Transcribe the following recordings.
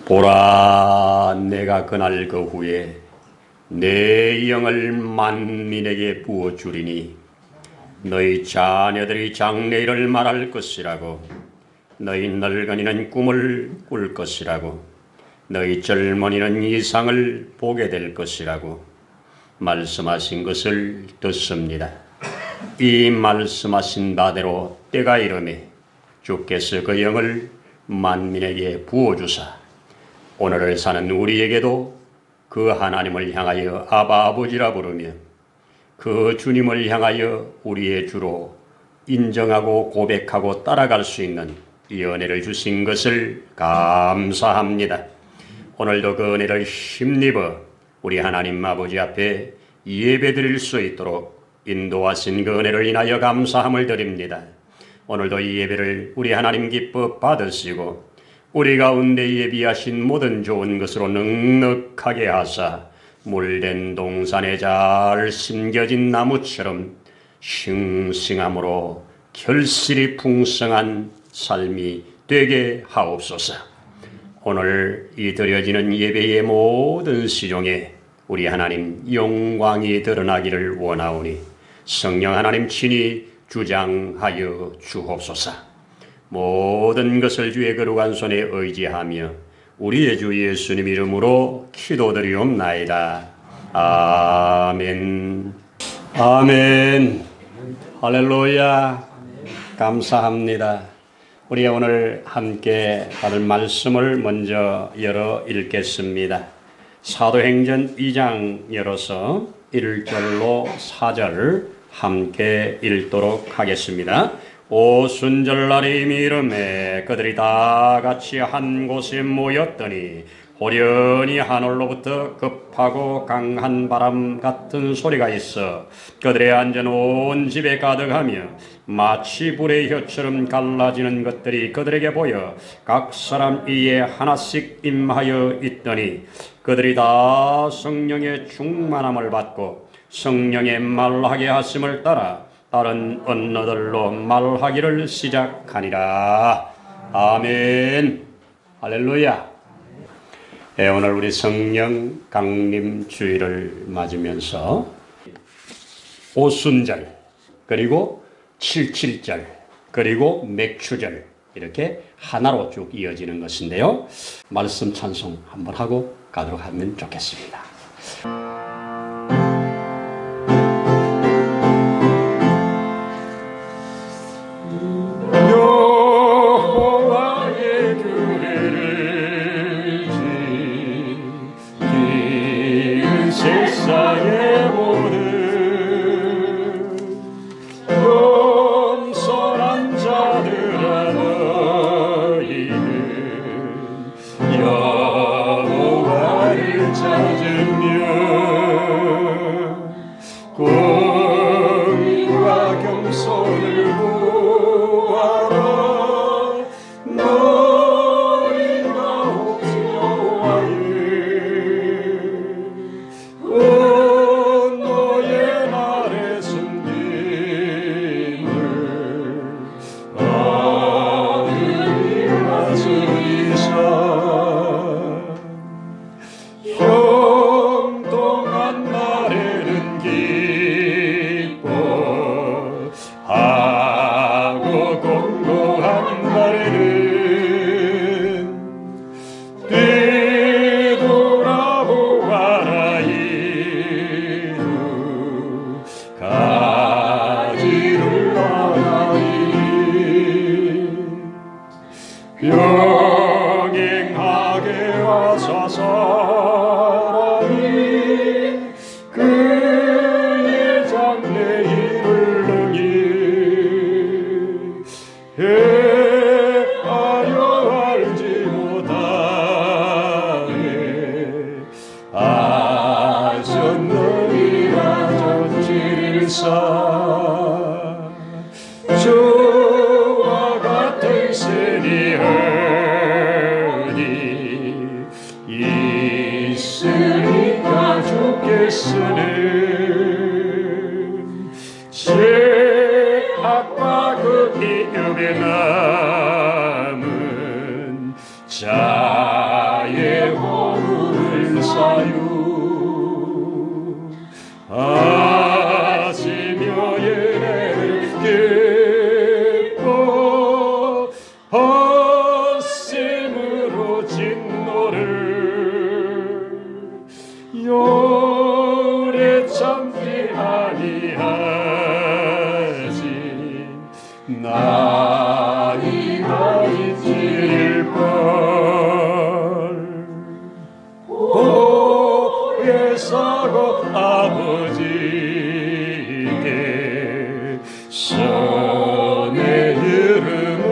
보라, 내가 그날 그 후에 내 영을 만민에게 부어주리니 너희 자녀들이 장래일을 말할 것이라고, 너희 늙은이는 꿈을 꿀 것이라고, 너희 젊은이는 이상을 보게 될 것이라고 말씀하신 것을 듣습니다. 이 말씀하신 바대로 때가 이르매 주께서 그 영을 만민에게 부어주사 오늘을 사는 우리에게도 그 하나님을 향하여 아바 아버지라 부르며 그 주님을 향하여 우리의 주로 인정하고 고백하고 따라갈 수 있는 이 은혜를 주신 것을 감사합니다. 오늘도 그 은혜를 힘입어 우리 하나님 아버지 앞에 예배드릴 수 있도록 인도하신 그 은혜를 인하여 감사함을 드립니다. 오늘도 이 예배를 우리 하나님 기뻐 받으시고 우리 가운데 예비하신 모든 좋은 것으로 넉넉하게 하사 물된 동산에 잘 심겨진 나무처럼 싱싱함으로 결실이 풍성한 삶이 되게 하옵소서. 오늘 이 드려지는 예배의 모든 시종에 우리 하나님 영광이 드러나기를 원하오니 성령 하나님 친히 주장하여 주옵소서. 모든 것을 주의 거룩한 손에 의지하며 우리의 주 예수님 이름으로 기도드리옵나이다. 아멘. 아멘. 할렐루야. 감사합니다. 우리 오늘 함께 받을 말씀을 먼저 열어 읽겠습니다. 사도행전 2장 열어서 1절로 4절 함께 읽도록 하겠습니다. 오순절날이 이름에 그들이 다 같이 한 곳에 모였더니 호련히 하늘로부터 급하고 강한 바람 같은 소리가 있어 그들의 앉은 온 집에 가득하며 마치 불의 혀처럼 갈라지는 것들이 그들에게 보여 각 사람 위에 하나씩 임하여 있더니 그들이 다 성령의 충만함을 받고 성령의 말하게 하심을 따라 다른 언어들로 말하기를 시작하니라. 아멘. 할렐루야. 오늘 우리 성령 강림 주일을 맞으면서 오순절 그리고 77절 그리고 맥추절 이렇게 하나로 쭉 이어지는 것인데요. 말씀 찬송 한번 하고 가도록 하면 좋겠습니다. 형통한 날에는 길 하시며 예배를 기뻐하심으로 진노를 오래 참지 아니하지 나이가 잊을 걸 오래 사고 아버지께 선의 이름으로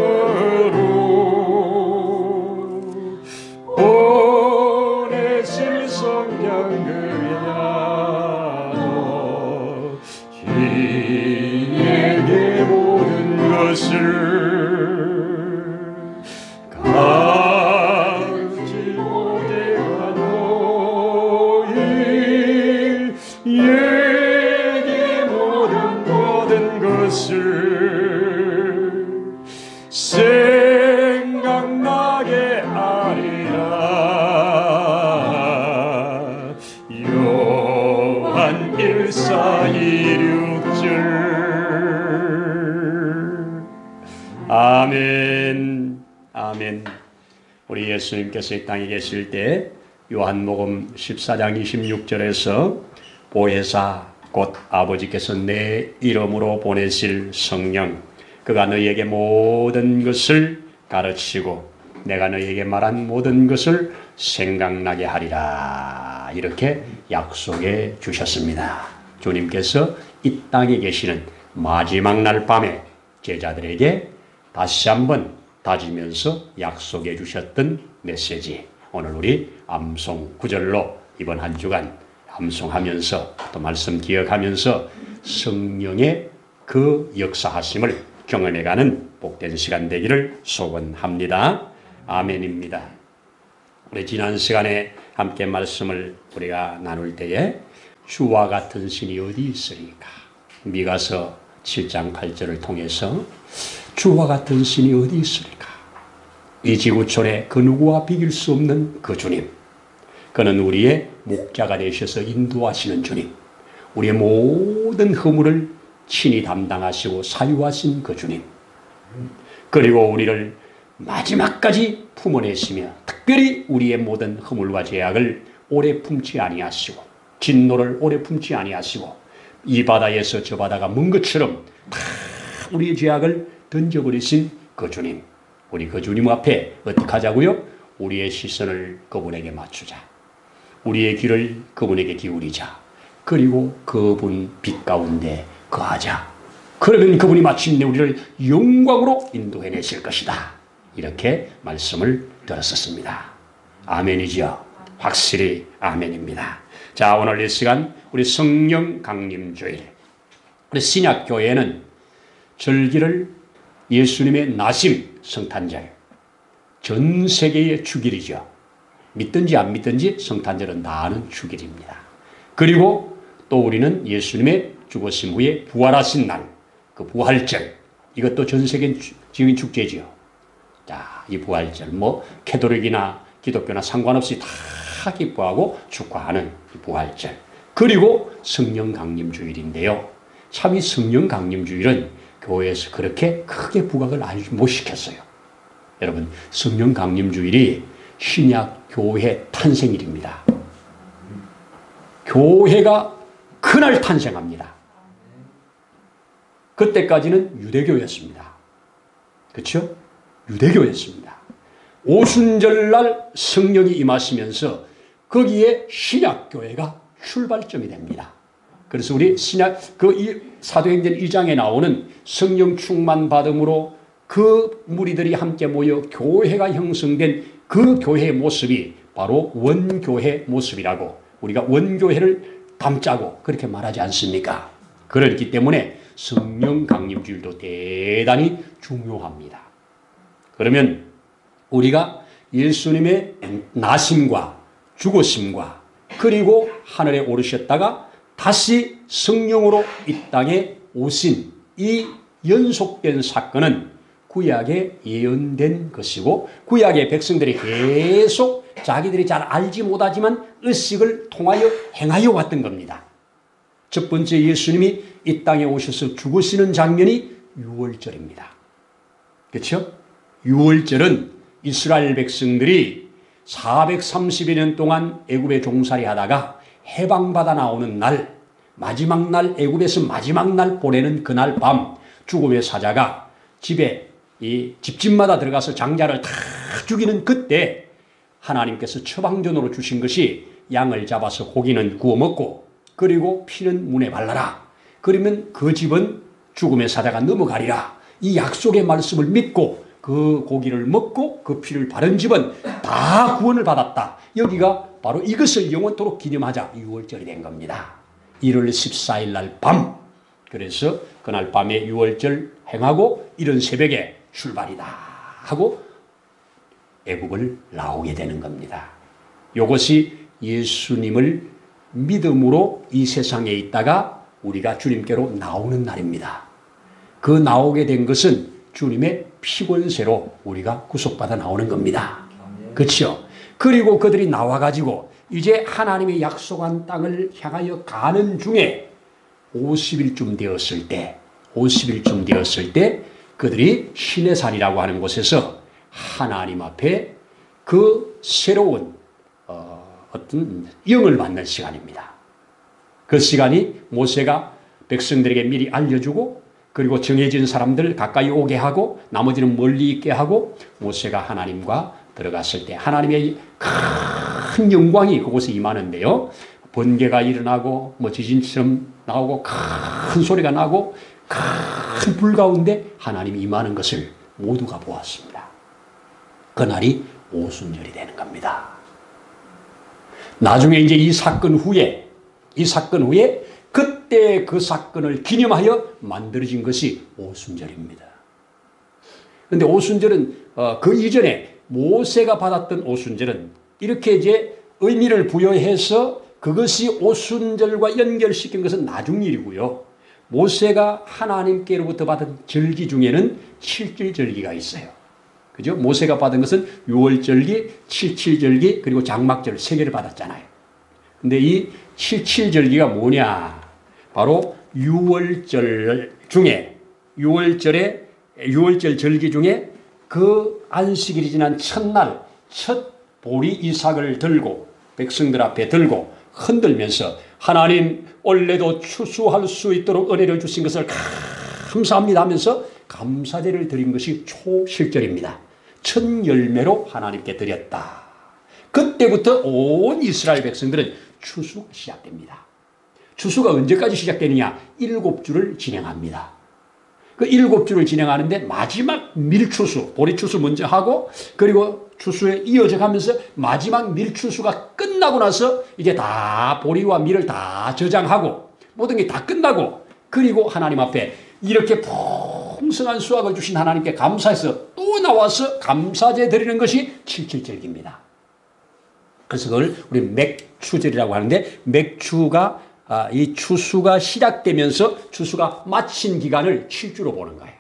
보내실 성령 그야도 이에게 모든 것을 감지 못해가 너희 에게 모든 것을 생각나게 하리라. 요한 1:4-26절. 아멘. 아멘. 우리 예수님께서 이 땅에 계실 때 요한복음 14장 26절에서 보혜사 곧 아버지께서 내 이름으로 보내실 성령 그가 너희에게 모든 것을 가르치고 내가 너희에게 말한 모든 것을 생각나게 하리라 이렇게 약속해 주셨습니다. 주님께서 이 땅에 계시는 마지막 날 밤에 제자들에게 다시 한번 다지면서 약속해 주셨던 메시지 오늘 우리 암송 구절로 이번 한 주간 암송하면서 또 말씀 기억하면서 성령의 그 역사하심을 경험해가는 복된 시간 되기를 소원합니다. 아멘입니다. 우리 지난 시간에 함께 말씀을 우리가 나눌 때에 주와 같은 신이 어디 있으리까? 미가서 7장 8절을 통해서 주와 같은 신이 어디 있으리까? 이 지구촌에 그 누구와 비길 수 없는 그 주님. 그는 우리의 목자가 되셔서 인도하시는 주님. 우리의 모든 허물을 친히 담당하시고 사유하신 그 주님. 그리고 우리를 마지막까지 품어내시며 특별히 우리의 모든 허물과 죄악을 오래 품지 아니하시고 진노를 오래 품지 아니하시고 이 바다에서 저 바다가 먼 것처럼 다 우리의 죄악을 던져버리신 그 주님. 우리 그 주님 앞에 어떻게 하자고요? 우리의 시선을 그분에게 맞추자. 우리의 귀를 그분에게 기울이자. 그리고 그분 빛 가운데 거하자. 그러면 그분이 마침내 우리를 영광으로 인도해내실 것이다. 이렇게 말씀을 들었었습니다. 아멘이죠. 확실히 아멘입니다. 자, 오늘 이 시간 우리 성령 강림주일. 우리 신약교회는 절기를 예수님의 나심 성탄절 전 세계의 축일이죠. 믿든지 안 믿든지 성탄절은 다 아는 축일입니다. 그리고 또 우리는 예수님의 죽으심 후에 부활하신 날, 그 부활절, 이것도 전 세계적인 축제지요. 자, 이 부활절, 캐톨릭이나 기독교나 상관없이 다 기뻐하고 축하하는 이 부활절. 그리고 성령 강림 주일인데요. 참 이 성령 강림 주일은 교회에서 그렇게 크게 부각을 못 시켰어요. 여러분, 성령 강림 주일이 신약 교회 탄생일입니다. 교회가 그날 탄생합니다. 그때까지는 유대교였습니다. 그렇죠? 유대교였습니다. 오순절날 성령이 임하시면서 거기에 신약교회가 출발점이 됩니다. 그래서 우리 사도행전 2장에 나오는 성령 충만 받음으로 그 무리들이 함께 모여 교회가 형성된 그 교회의 모습이 바로 원교회 모습이라고 우리가 원교회를 담자고 그렇게 말하지 않습니까? 그렇기 때문에 성령 강림주일도 대단히 중요합니다. 그러면 우리가 예수님의 나심과 죽으심과 그리고 하늘에 오르셨다가 다시 성령으로 이 땅에 오신 이 연속된 사건은 구약에 예언된 것이고 구약의 백성들이 계속 자기들이 잘 알지 못하지만 의식을 통하여 행하여 왔던 겁니다. 첫 번째 예수님이 이 땅에 오셔서 죽으시는 장면이 유월절입니다. 그렇죠? 유월절은 이스라엘 백성들이 430여 년 동안 애굽에 종살이 하다가 해방받아 나오는 날, 마지막 날, 애굽에서 마지막 날 보내는 그날 밤 죽음의 사자가 집에 이 집집마다 들어가서 장자를 다 죽이는 그때 하나님께서 처방전으로 주신 것이 양을 잡아서 고기는 구워 먹고 그리고 피는 문에 발라라. 그러면 그 집은 죽음의 사자가 넘어가리라. 이 약속의 말씀을 믿고 그 고기를 먹고 그 피를 바른 집은 다 구원을 받았다. 여기가 바로 이것을 영원토록 기념하자 유월절이 된 겁니다. 1월 14일 날 밤. 그래서 그날 밤에 유월절 행하고 이른 새벽에 출발이다 하고 애굽을 나오게 되는 겁니다. 이것이 예수님을 믿음으로 이 세상에 있다가 우리가 주님께로 나오는 날입니다. 그 나오게 된 것은 주님의 피권세로 우리가 구속받아 나오는 겁니다. 그렇죠? 그리고 그들이 나와가지고 이제 하나님의 약속한 땅을 향하여 가는 중에 50일쯤 되었을 때 그들이 시내산이라고 하는 곳에서 하나님 앞에 그 새로운 어떤 영을 받는 시간입니다. 그 시간이 모세가 백성들에게 미리 알려주고 그리고 정해진 사람들 가까이 오게 하고 나머지는 멀리 있게 하고 모세가 하나님과 들어갔을 때 하나님의 큰 영광이 그곳에 임하는데요. 번개가 일어나고 뭐 지진처럼 나오고 큰 소리가 나고 큰 불 가운데 하나님이 임하는 것을 모두가 보았습니다. 그날이 오순절이 되는 겁니다. 나중에 이제 이 사건 후에 그때 그 사건을 기념하여 만들어진 것이 오순절입니다. 그런데 오순절은 그 이전에 모세가 받았던 오순절은 이렇게 이제 의미를 부여해서 그것이 오순절과 연결시킨 것은 나중 일이고요. 모세가 하나님께로부터 받은 절기 중에는 칠칠절기가 있어요. 그죠? 모세가 받은 것은 유월절기, 칠칠절기, 그리고 장막절 세 개를 받았잖아요. 근데 이 칠칠절기가 뭐냐? 바로 유월절 절기 중에 그 안식일이 지난 첫날, 첫 보리 이삭을 들고 백성들 앞에 들고 흔들면서 하나님 원래도 추수할 수 있도록 은혜를 주신 것을 감사합니다 하면서 감사제를 드린 것이 초실절입니다. 첫 열매로 하나님께 드렸다. 그때부터 온 이스라엘 백성들은 추수가 시작됩니다. 추수가 언제까지 시작되느냐? 7주를 진행합니다. 그 7주를 진행하는데 마지막 밀추수, 보리추수 먼저 하고 그리고 추수에 이어져 가면서 마지막 밀추수가 끝나고 나서 이제 다 보리와 밀을 다 저장하고 모든 게 다 끝나고 그리고 하나님 앞에 이렇게 풍성한 수확을 주신 하나님께 감사해서 또 나와서 감사제 드리는 것이 칠칠절기입니다. 그래서 그걸 우리 맥추절이라고 하는데 맥추가 이 추수가 시작되면서 추수가 마친 기간을 7주로 보는 거예요.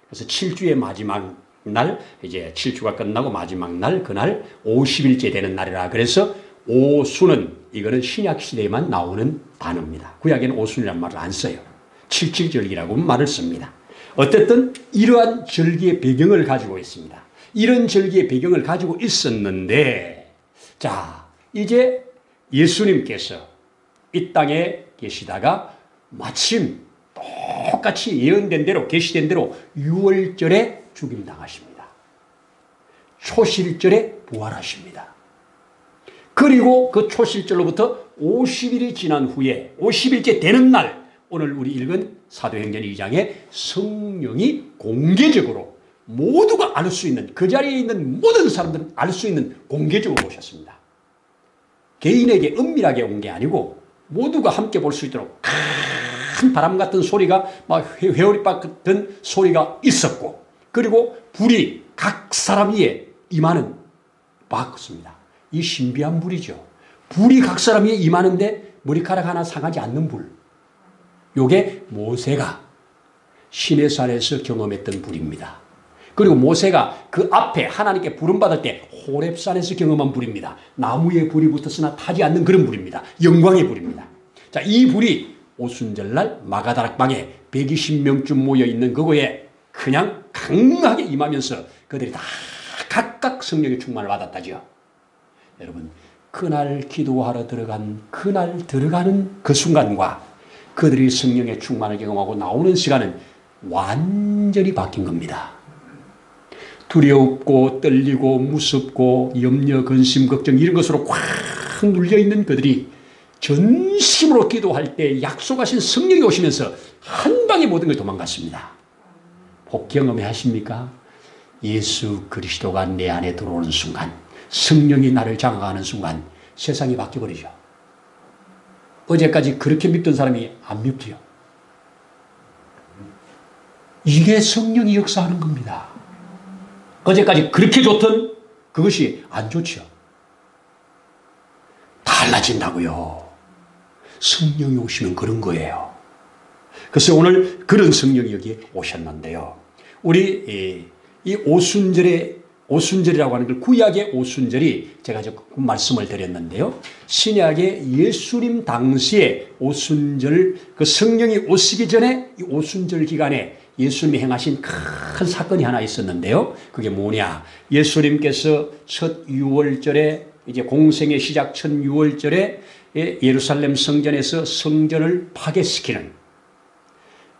그래서 7주의 마지막 날, 이제 7주가 끝나고 마지막 날, 그날 50일째 되는 날이라. 그래서 오순은 이거는 신약 시대에만 나오는 단어입니다. 구약에는 오순이라는 말을 안 써요. 칠칠절기라고 말을 씁니다. 어쨌든 이러한 절기의 배경을 가지고 있습니다. 이런 절기의 배경을 가지고 있었는데, 자, 이제 예수님께서 이 땅에 계시다가 마침 똑같이 예언된 대로 계시된 대로 유월절에 죽임당하십니다. 초실절에 부활하십니다. 그리고 그 초실절로부터 50일이 지난 후에 50일째 되는 날 오늘 우리 읽은 사도행전 2장에 성령이 공개적으로 모두가 알 수 있는 그 자리에 있는 모든 사람들은 알 수 있는 공개적으로 오셨습니다. 개인에게 은밀하게 온 게 아니고 모두가 함께 볼 수 있도록 큰 바람 같은 소리가 막 회오리박 같은 소리가 있었고 그리고 불이 각 사람 위에 임하는 바였습니다. 이 신비한 불이죠. 불이 각 사람 위에 임하는데 머리카락 하나 상하지 않는 불. 요게 모세가 시내산에서 경험했던 불입니다. 그리고 모세가 그 앞에 하나님께 부름받을 때 호렙산에서 경험한 불입니다. 나무에 불이 붙었으나 타지 않는 그런 불입니다. 영광의 불입니다. 자, 이 불이 오순절날 마가다락방에 120명쯤 모여있는 그거에 그냥 강하게 임하면서 그들이 다 각각 성령의 충만을 받았다죠. 여러분, 그날 기도하러 그날 들어가는 그 순간과 그들이 성령의 충만을 경험하고 나오는 시간은 완전히 바뀐 겁니다. 두렵고 떨리고 무섭고 염려, 근심, 걱정 이런 것으로 꽉 눌려있는 그들이 전심으로 기도할 때 약속하신 성령이 오시면서 한 방에 모든 걸 도망갔습니다. 혹 경험해 하십니까? 예수 그리스도가 내 안에 들어오는 순간, 성령이 나를 장악하는 순간 세상이 바뀌어버리죠. 어제까지 그렇게 믿던 사람이 안 믿지요. 이게 성령이 역사하는 겁니다. 어제까지 그렇게 좋던 그것이 안 좋죠. 달라진다고요. 성령이 오시면 그런 거예요. 그래서 오늘 그런 성령이 여기에 오셨는데요. 우리 이 오순절이라고 하는 걸 구약의 오순절이 제가 조금 말씀을 드렸는데요. 신약의 예수님 당시에 오순절, 그 성령이 오시기 전에 이 오순절 기간에 예수님이 행하신 큰 사건이 하나 있었는데요. 그게 뭐냐? 예수님께서 첫 유월절에 이제 공생의 시작 첫 유월절에 예루살렘 성전에서 성전을 파괴시키는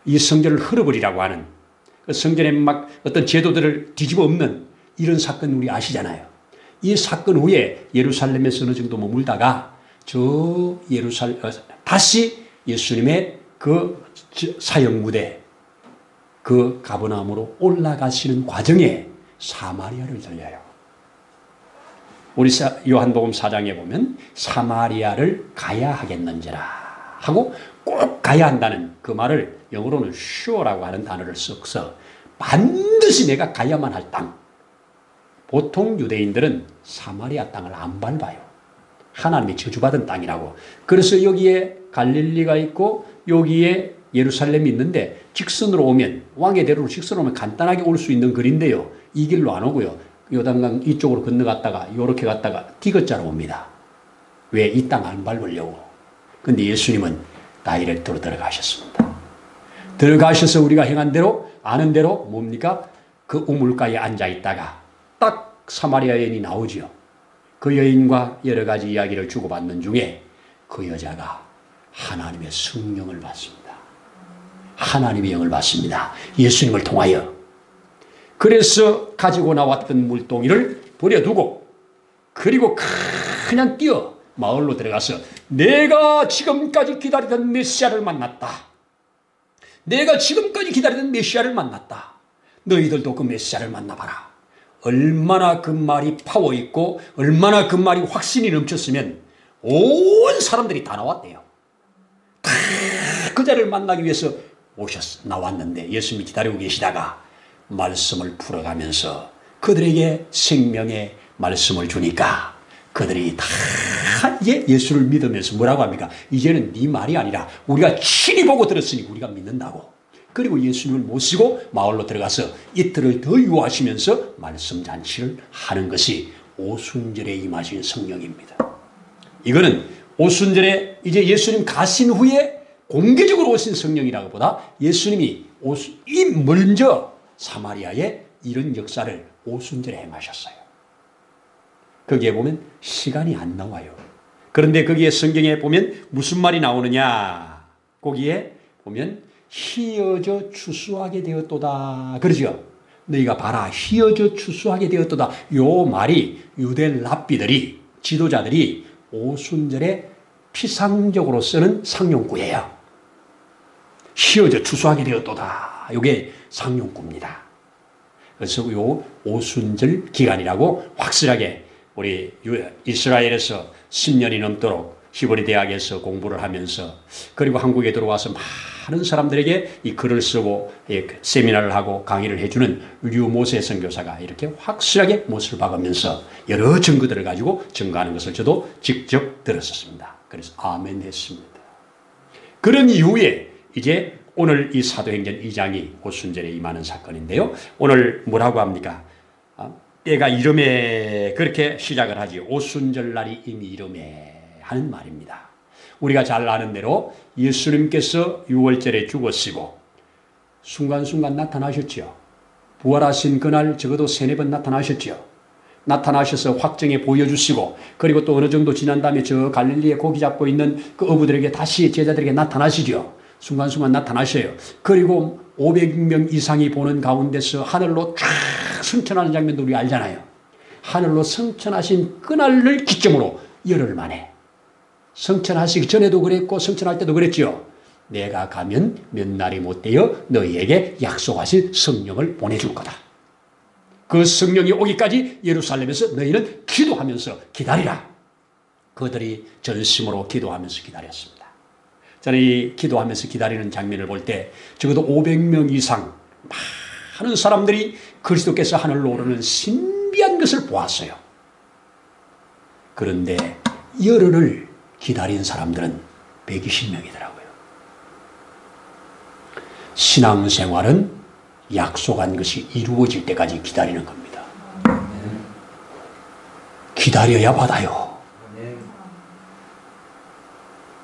이 성전을 헐어버리라고 하는 그 성전에 막 어떤 제도들을 뒤집어 엎는 이런 사건 우리 아시잖아요. 이 사건 후에 예루살렘에서 어느 정도 머물다가 다시 예수님의 그 사역 무대 그 가버나움으로 올라가시는 과정에 사마리아를 들려요. 우리 요한복음 4장에 보면 사마리아를 가야 하겠는지라 하고 꼭 가야 한다는 그 말을 영어로는 sure라고 하는 단어를 써서 반드시 내가 가야만 할 땅. 보통 유대인들은 사마리아 땅을 안 밟아요. 하나님이 저주받은 땅이라고. 그래서 여기에 갈릴리가 있고 여기에 예루살렘이 있는데 직선으로 오면 왕의 대로로 직선으로 오면 간단하게 올 수 있는 거리인데요. 이 길로 안 오고요. 요단강 이쪽으로 건너갔다가 요렇게 갔다가 디귿자로 옵니다. 왜? 이 땅 안 밟으려고. 근데 예수님은 다이렉트로 들어가셨습니다. 들어가셔서 우리가 행한 대로 아는 대로 뭡니까? 그 우물가에 앉아 있다가 딱 사마리아 여인이 나오지요. 그 여인과 여러 가지 이야기를 주고받는 중에 그 여자가 하나님의 성령을 받습니다. 하나님의 영을 받습니다. 예수님을 통하여. 그래서 가지고 나왔던 물동이를 버려두고 그리고 그냥 뛰어 마을로 들어가서 내가 지금까지 기다리던 메시아를 만났다. 내가 지금까지 기다리던 메시아를 만났다. 너희들도 그 메시아를 만나봐라. 얼마나 그 말이 파워 있고 얼마나 그 말이 확신이 넘쳤으면 온 사람들이 다 나왔대요. 다 그 자를 만나기 위해서 나왔는데 예수님이 기다리고 계시다가 말씀을 풀어가면서 그들에게 생명의 말씀을 주니까 그들이 다 이제 예수를 믿으면서 뭐라고 합니까? 이제는 네 말이 아니라 우리가 친히 보고 들었으니 우리가 믿는다고. 그리고 예수님을 모시고 마을로 들어가서 이틀을 더 유하시면서 말씀 잔치를 하는 것이 오순절에 임하신 성령입니다. 이거는 오순절에 이제 예수님 가신 후에 공개적으로 오신 성령이라고 보다 예수님이 먼저 사마리아에 이런 역사를 오순절에 행하셨어요. 거기에 보면 시간이 안 나와요. 그런데 거기에 성경에 보면 무슨 말이 나오느냐. 거기에 보면 희어져 추수하게 되었도다. 그러죠. 너희가 봐라. 희어져 추수하게 되었도다. 요 말이 유대 랍비들이 지도자들이 오순절에 피상적으로 쓰는 상용구예요. 희어져 추수하게 되었도다. 이게 상용구입니다. 그래서 요 오순절 기간이라고 확실하게 우리 이스라엘에서 10년이 넘도록 히브리 대학에서 공부를 하면서 그리고 한국에 들어와서 많은 사람들에게 이 글을 쓰고 세미나를 하고 강의를 해주는 류모세 선교사가 이렇게 확실하게 못을 박으면서 여러 증거들을 가지고 증거하는 것을 저도 직접 들었었습니다. 그래서 아멘 했습니다. 그런 이후에 이제 오늘 이 사도행전 2장이 오순절에 임하는 사건인데요. 오늘 뭐라고 합니까? 때가 이름에 그렇게 시작을 하지. 오순절 날이 이미 이름에 하는 말입니다. 우리가 잘 아는 대로 예수님께서 6월절에 죽으시고 순간순간 나타나셨지요. 부활하신 그날 적어도 3-4번 나타나셨지요. 나타나셔서 확정해 보여주시고 그리고 또 어느 정도 지난 다음에 저 갈릴리에 고기 잡고 있는 그 어부들에게 다시 제자들에게 나타나시죠. 순간순간 나타나셔요. 그리고 500명 이상이 보는 가운데서 하늘로 쫙 승천하는 장면도 우리 알잖아요. 하늘로 승천하신 그날을 기점으로 열흘 만에 승천하시기 전에도 그랬고 승천할 때도 그랬지요. 내가 가면 몇 날이 못 되어 너희에게 약속하신 성령을 보내줄 거다. 그 성령이 오기까지 예루살렘에서 너희는 기도하면서 기다리라. 그들이 전심으로 기도하면서 기다렸습니다. 저는 이 기도하면서 기다리는 장면을 볼 때 적어도 500명 이상 많은 사람들이 그리스도께서 하늘로 오르는 신비한 것을 보았어요. 그런데 열흘을 기다린 사람들은 120명이더라고요. 신앙생활은 약속한 것이 이루어질 때까지 기다리는 겁니다. 기다려야 받아요.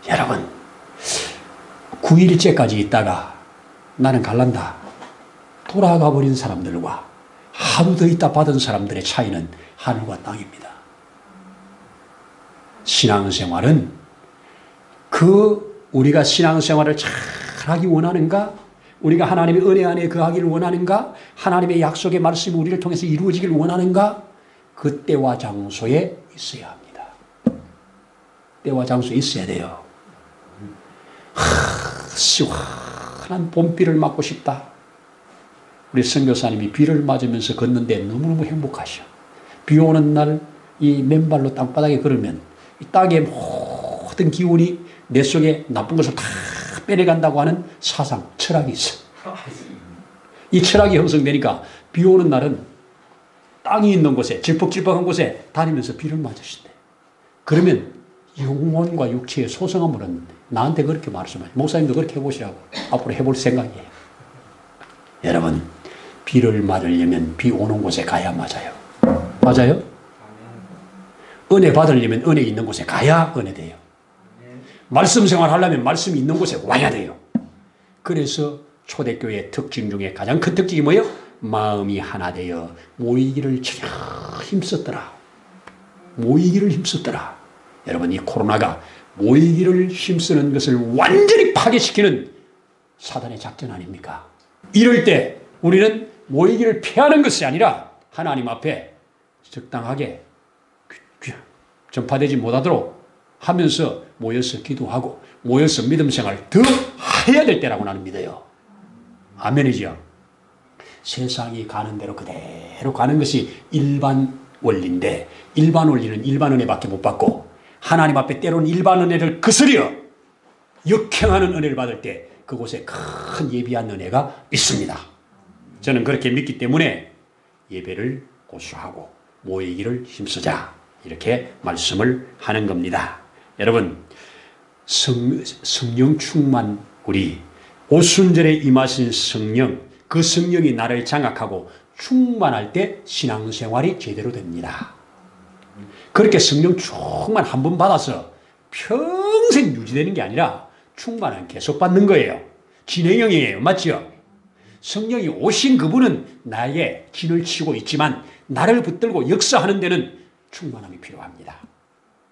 여러분 9일째까지 있다가 나는 갈란다 돌아가 버린 사람들과 하루 더 있다 받은 사람들의 차이는 하늘과 땅입니다. 신앙생활은 우리가 신앙생활을 잘하기 원하는가? 우리가 하나님의 은혜 안에 거하기를 원하는가? 하나님의 약속의 말씀이 우리를 통해서 이루어지기를 원하는가? 그 때와 장소에 있어야 합니다. 때와 장소에 있어야 돼요. 시원한 봄비를 맞고 싶다. 우리 선교사님이 비를 맞으면서 걷는데 너무너무 행복하셔. 비 오는 날 이 맨발로 땅바닥에 걸으면 이 땅의 모든 기운이 내 속에 나쁜 것을 다 빼내간다고 하는 사상, 철학이 있어. 이 철학이 형성되니까 비 오는 날은 땅이 있는 곳에, 질퍽질퍽한 곳에 다니면서 비를 맞으신대. 그러면 영혼과 육체의 소성함은 나한테 그렇게 말씀하죠. 목사님도 그렇게 해보시라고. 앞으로 해볼 생각이에요. 여러분, 비를 맞으려면 비 오는 곳에 가야 맞아요. 맞아요? 은혜 받으려면 은혜 있는 곳에 가야 은혜 돼요. 말씀 생활 하려면 말씀이 있는 곳에 와야 돼요. 그래서 초대교회의 특징 중에 가장 큰 특징이 뭐예요? 마음이 하나 되어 모이기를 전혀 힘썼더라. 모이기를 힘썼더라. 여러분, 이 코로나가 모이기를 힘쓰는 것을 완전히 파괴시키는 사단의 작전 아닙니까? 이럴 때 우리는 모이기를 피하는 것이 아니라 하나님 앞에 적당하게 전파되지 못하도록 하면서 모여서 기도하고 모여서 믿음 생활 더 해야 될 때라고 나는 믿어요. 아멘이죠. 세상이 가는 대로 그대로 가는 것이 일반 원리인데 일반 원리는 일반 은혜밖에 못 받고 하나님 앞에 때로는 일반 은혜를 거스려 역행하는 은혜를 받을 때 그곳에 큰 예비한 은혜가 있습니다. 저는 그렇게 믿기 때문에 예배를 고수하고 모이기를 힘쓰자 이렇게 말씀을 하는 겁니다. 여러분, 성령 충만, 우리 오순절에 임하신 성령, 그 성령이 나를 장악하고 충만할 때 신앙생활이 제대로 됩니다. 그렇게 성령 충만 한 번 받아서 평생 유지되는 게 아니라 충만은 계속 받는 거예요. 진행형이에요. 맞죠? 성령이 오신 그분은 나에게 진을 치고 있지만 나를 붙들고 역사하는 데는 충만함이 필요합니다.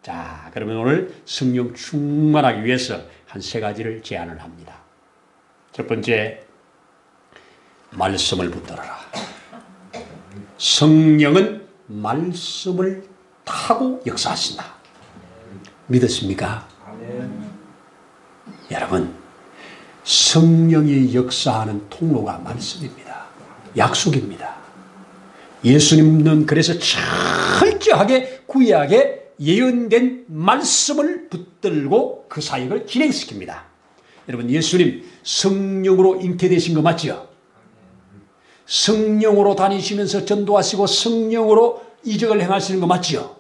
자, 그러면 오늘 성령 충만하기 위해서 한 3가지를 제안을 합니다. 첫 번째, 말씀을 붙들어라. 성령은 말씀을 타고 역사하신다. 믿으십니까? 여러분, 성령이 역사하는 통로가 말씀입니다. 약속입니다. 예수님은 그래서 철저하게 구약에 예언된 말씀을 붙들고 그 사역을 진행시킵니다. 여러분, 예수님 성령으로 잉태되신 거 맞죠? 성령으로 다니시면서 전도하시고 성령으로 이적을 행하시는 거 맞죠?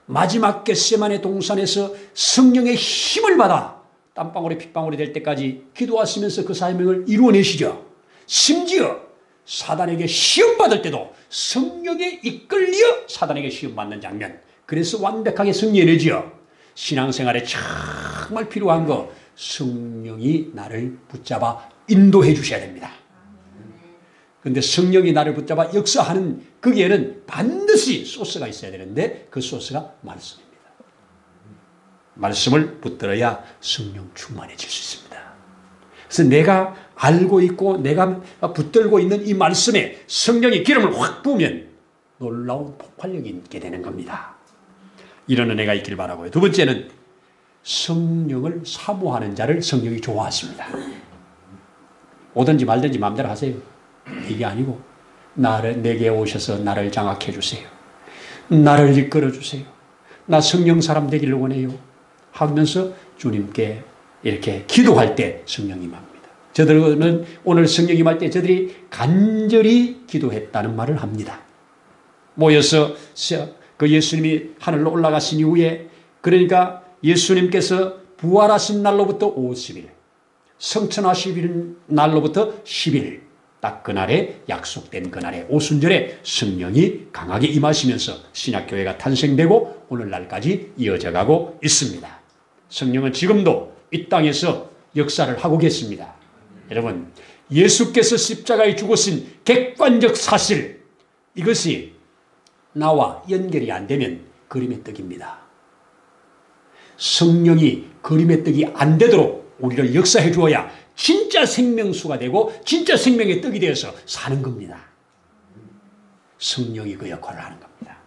마지막 겟세마네 동산에서 성령의 힘을 받아 땀방울이 핏방울이 될 때까지 기도하시면서 그 사명을 이루어내시죠. 심지어 사단에게 시험받을 때도 성령에 이끌려 사단에게 시험받는 장면. 그래서 완벽하게 승리해내지요. 신앙생활에 정말 필요한 거 성령이 나를 붙잡아 인도해 주셔야 됩니다. 그런데 성령이 나를 붙잡아 역사하는 거기에는 반드시 소스가 있어야 되는데 그 소스가 말씀입니다. 말씀을 붙들어야 성령 충만해질 수 있습니다. 그래서 내가 알고 있고 내가 붙들고 있는 이 말씀에 성령이 기름을 확 부으면 놀라운 폭발력이 있게 되는 겁니다. 이런 은혜가 있길 바라고요. 두 번째는 성령을 사모하는 자를 성령이 좋아하십니다. 오든지 말든지 마음대로 하세요. 이게 아니고 내게 오셔서 나를 장악해 주세요. 나를 이끌어 주세요. 나 성령 사람 되기를 원해요. 하면서 주님께 이렇게 기도할 때 성령이 임합니다. 저들은 오늘 성령 임할 때 저들이 간절히 기도했다는 말을 합니다. 모여서 그 예수님이 하늘로 올라가신 이후에 그러니까 예수님께서 부활하신 날로부터 50일, 성천하신 날로부터 10일 딱 그날에 약속된 그날에 오순절에 성령이 강하게 임하시면서 신약교회가 탄생되고 오늘날까지 이어져가고 있습니다. 성령은 지금도 이 땅에서 역사를 하고 계십니다. 여러분, 예수께서 십자가에 죽으신 객관적 사실 이것이 나와 연결이 안 되면 그림의 떡입니다. 성령이 그림의 떡이 안 되도록 우리를 역사해 주어야 진짜 생명수가 되고 진짜 생명의 떡이 되어서 사는 겁니다. 성령이 그 역할을 하는 겁니다.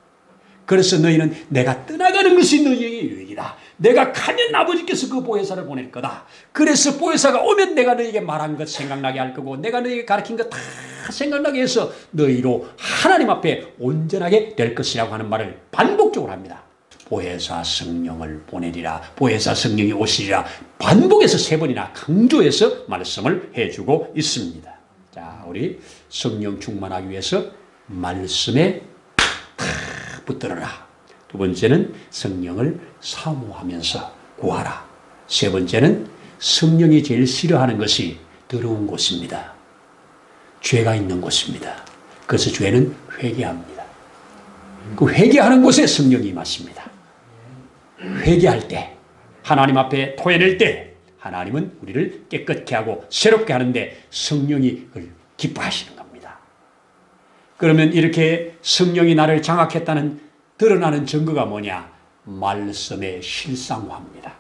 그래서 너희는 내가 떠나가는 것이 너희에게 유익이다. 내가 가면 아버지께서 그 보혜사를 보낼 거다. 그래서 보혜사가 오면 내가 너희에게 말한 것 생각나게 할 거고 내가 너희에게 가르친 것 다 생각나게 해서 너희로 하나님 앞에 온전하게 될 것이라고 하는 말을 반복적으로 합니다. 보혜사 성령을 보내리라. 보혜사 성령이 오시리라. 반복해서 3번이나 강조해서 말씀을 해주고 있습니다. 자, 우리 성령 충만하기 위해서 말씀에 붙들어라. 두 번째는 성령을 사모하면서 구하라. 세 번째는 성령이 제일 싫어하는 것이 더러운 곳입니다. 죄가 있는 곳입니다. 그래서 죄는 회개합니다. 그 회개하는 곳에 성령이 임하십니다. 회개할 때 하나님 앞에 토해낼 때 하나님은 우리를 깨끗게 하고 새롭게 하는데 성령이 그걸 기뻐하시는 겁니다. 그러면 이렇게 성령이 나를 장악했다는 드러나는 증거가 뭐냐? 말씀의 실상화입니다.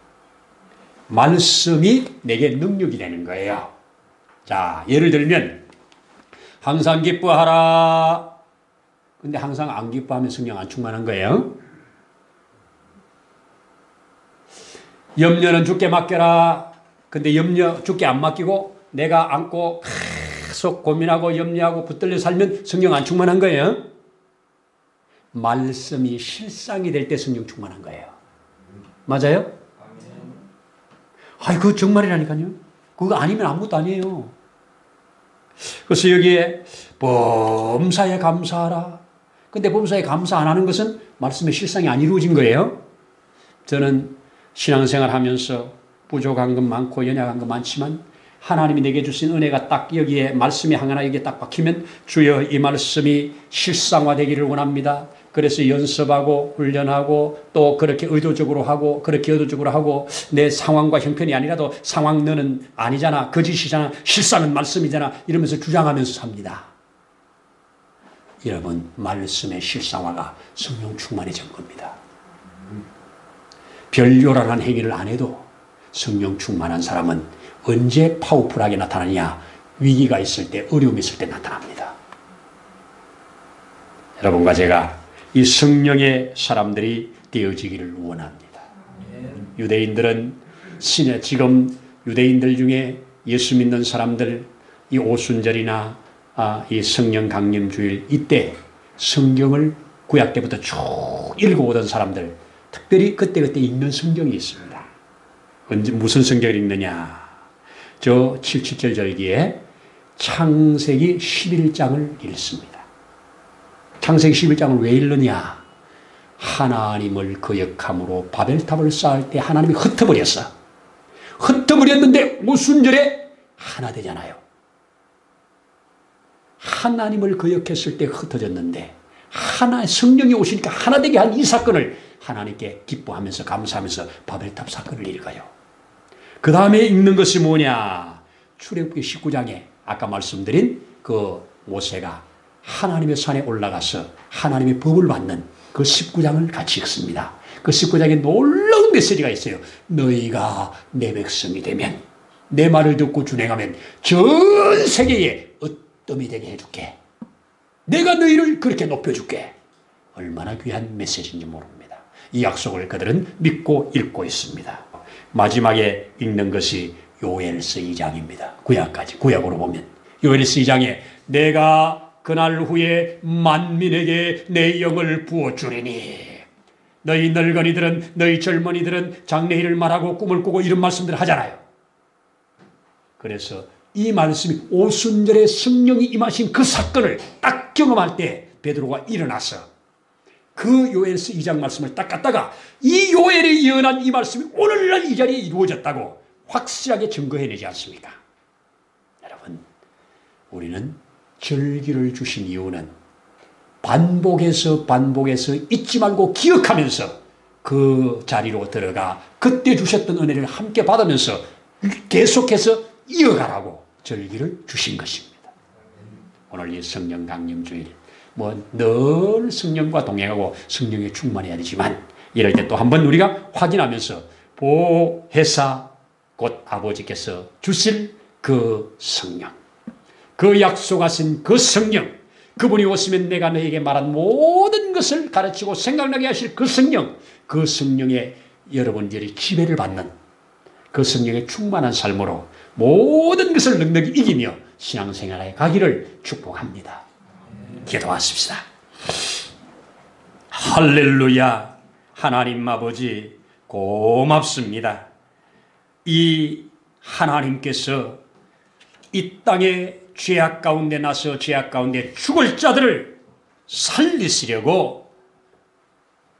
말씀이 내게 능력이 되는 거예요. 자, 예를 들면 항상 기뻐하라. 근데 항상 안 기뻐하면 성령 안 충만한 거예요. 염려는 주께 맡겨라. 근데 염려 주께 안 맡기고 내가 안고 계속 고민하고 염려하고 붙들려 살면 성령 안 충만한 거예요. 말씀이 실상이 될 때 성령 충만한 거예요. 맞아요? 아이, 그거 정말이라니까요. 그거 아니면 아무것도 아니에요. 그래서 여기에 범사에 감사하라. 근데 범사에 감사 안 하는 것은 말씀의 실상이 안 이루어진 거예요. 저는 신앙생활 하면서 부족한 것 많고 연약한 것 많지만 하나님이 내게 주신 은혜가 딱 여기에 말씀이 하나 여기에 딱 박히면 주여 이 말씀이 실상화되기를 원합니다. 그래서 연습하고 훈련하고 또 그렇게 의도적으로 하고 그렇게 의도적으로 하고 내 상황과 형편이 아니라도 상황 너는 아니잖아. 거짓이잖아. 실상은 말씀이잖아. 이러면서 주장하면서 삽니다. 여러분, 말씀의 실상화가 성령 충만해진 겁니다. 별 요란한 행위를 안 해도 성령 충만한 사람은 언제 파워풀하게 나타나냐? 위기가 있을 때, 어려움이 있을 때 나타납니다. 여러분과 제가 이 성령의 사람들이 되어지기를 원합니다. 유대인들은 지금 유대인들 중에 예수 믿는 사람들 이 오순절이나 이 성령 강림 주일 이때 성경을 구약 때부터 쭉 읽어오던 사람들 특별히 그때그때 읽는 성경이 있습니다. 언제 무슨 성경을 읽느냐? 저 77절 절기에 창세기 11장을 읽습니다. 창세기 11장을 왜 읽느냐? 하나님을 거역함으로 바벨탑을 쌓을 때 하나님이 흩어버렸어. 흩어버렸는데 오순절에 하나 되잖아요. 하나님을 거역했을 때 흩어졌는데 성령이 오시니까 하나 되게 한 이 사건을 하나님께 기뻐하면서 감사하면서 바벨탑 사건을 읽어요. 그 다음에 읽는 것이 뭐냐? 출애굽기 19장에 아까 말씀드린 그 모세가 하나님의 산에 올라가서 하나님의 법을 받는 그 19장을 같이 읽습니다. 그 19장에 놀라운 메시지가 있어요. 너희가 내 백성이 되면, 내 말을 듣고 준행하면 전 세계에 으뜸이 되게 해줄게. 내가 너희를 그렇게 높여줄게. 얼마나 귀한 메시지인지 모릅니다. 이 약속을 그들은 믿고 읽고 있습니다. 마지막에 읽는 것이 요엘서 2장입니다. 구약으로 보면 요엘서 2장에 내가 그날 후에 만민에게 내 영을 부어주리니, 너희 늙은이들은, 너희 젊은이들은 장래일을 말하고 꿈을 꾸고 이런 말씀들을 하잖아요. 그래서 이 말씀이 오순절에 성령이 임하신 그 사건을 딱 경험할 때 베드로가 일어나서 그 요엘서 2장 말씀을 딱 갖다가 이 요엘이 예언한 이 말씀이 오늘날 이 자리에 이루어졌다고 확실하게 증거해내지 않습니까? 여러분, 우리는 절기를 주신 이유는 반복해서 잊지 말고 기억하면서 그 자리로 들어가 그때 주셨던 은혜를 함께 받으면서 계속해서 이어가라고 절기를 주신 것입니다. 오늘 이 성령 강림주일, 늘 성령과 동행하고 성령에 충만해야 되지만 이럴 때 또 한번 우리가 확인하면서 보혜사 곧 아버지께서 주실 그 성령, 그 약속하신 그 성령, 그분이 오시면 내가 너에게 말한 모든 것을 가르치고 생각나게 하실 그 성령, 그 성령에 여러분들이 지배를 받는 그 성령의 충만한 삶으로 모든 것을 넉넉히 이기며 신앙생활에 가기를 축복합니다. 기도하십시다. 할렐루야. 하나님 아버지 고맙습니다. 이 하나님께서 이 땅에 죄악 가운데 나서 죄악 가운데 죽을 자들을 살리시려고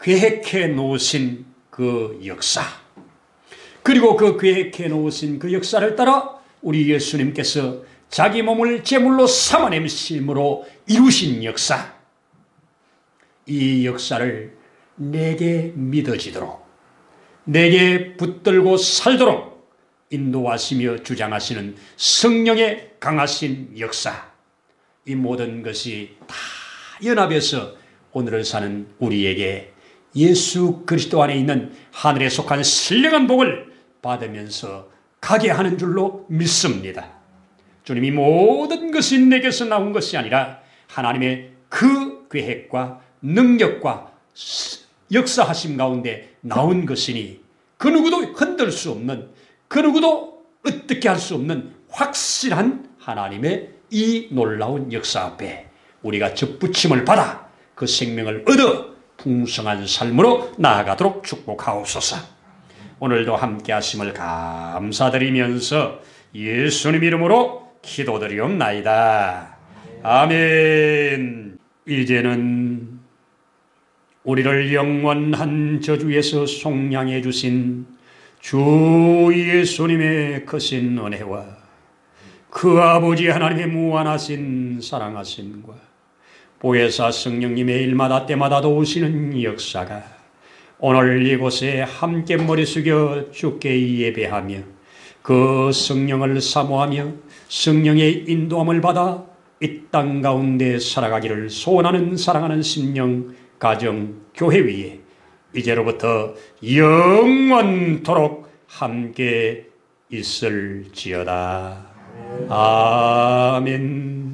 계획해 놓으신 그 역사, 그리고 그 계획해 놓으신 그 역사를 따라 우리 예수님께서 자기 몸을 제물로 삼아내심으로 이루신 역사, 이 역사를 내게 믿어지도록, 내게 붙들고 살도록 인도하시며 주장하시는 성령의 강하신 역사, 이 모든 것이 다 연합해서 오늘을 사는 우리에게 예수 그리스도 안에 있는 하늘에 속한 신령한 복을 받으면서 가게 하는 줄로 믿습니다. 주님이 모든 것이 내게서 나온 것이 아니라 하나님의 그 계획과 능력과 역사하심 가운데 나온 것이니 그 누구도 흔들 수 없는, 그 누구도 어떻게 할 수 없는 확실한 하나님의 이 놀라운 역사 앞에 우리가 접붙임을 받아 그 생명을 얻어 풍성한 삶으로 나아가도록 축복하옵소서. 오늘도 함께 하심을 감사드리면서 예수님 이름으로 기도드리옵나이다. 아멘. 이제는 우리를 영원한 저주에서 속량해 주신 주 예수님의 크신 은혜와 그 아버지 하나님의 무한하신 사랑하심과 보혜사 성령님의 일마다 때마다 도우시는 역사가 오늘 이곳에 함께 머리 숙여 주께 예배하며 그 성령을 사모하며 성령의 인도함을 받아 이 땅 가운데 살아가기를 소원하는 사랑하는 심령 가정 교회 위에 이제로부터 영원토록 함께 있을지어다. 아멘.